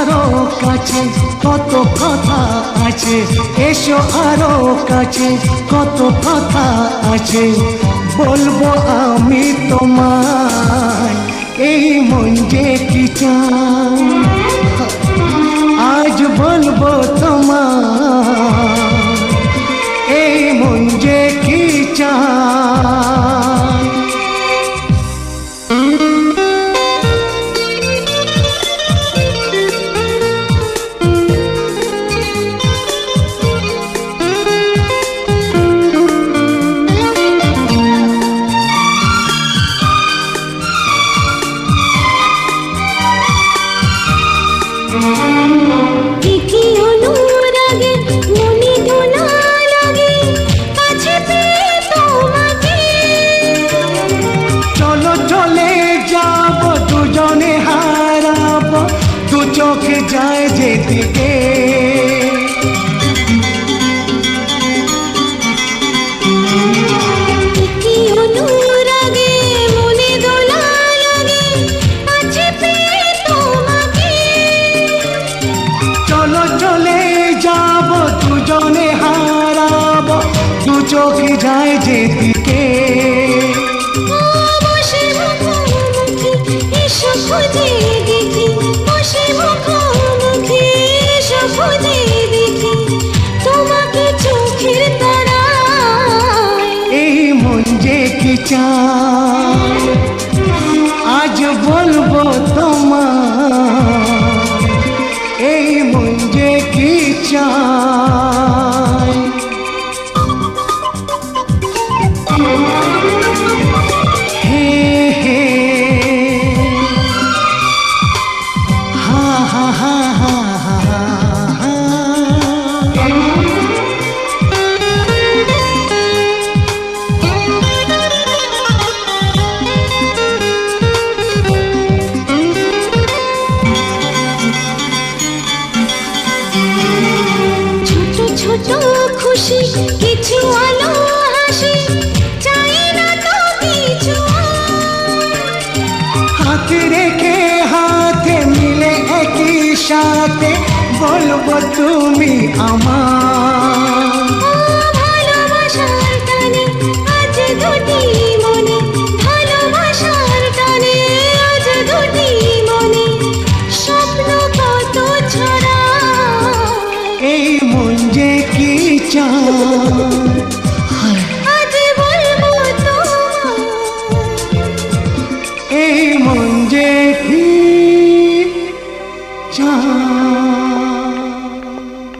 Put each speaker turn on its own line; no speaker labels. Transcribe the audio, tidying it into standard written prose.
আরো কাছে, কত কথা আছে, এসো আরো কাছে, কত কথা আছে, বলবো আমি তোমায় এই মন যে কি চায়। আজ বলবো তোমায় এই মন যে কি চায়। চোখে যায় যেদিকে কি অনুরাগে মনে দোলা লাগে আছে পেয়ে তোমাকে। চলো চলে যাব দুজনে হারাবো দু চোখে যায় যেদিকে। বসে মুখোমুখি এসো খুঁজে দেখি, বসে মুখোমুখি এসো খুঁজে দেখি তোমাকে চোখের তারায় এই মন যে কি চায়। আজ বলবো তোমায় এই মন যে কি চায়। হে হে হা হা হা হা হা হা। ছোট ছোট খুশি কিছু আলো হাসি চাই না তো কিছু, হাতে রেখে হাতে মিলে একই সাথে বলবো তুমি আমার। ভালোবাসার টানে আজ দুটি মনে, ভালোবাসার টানে আজ দুটি মনে স্বপ্ন কত ছড়া এই মন যে কি চায়।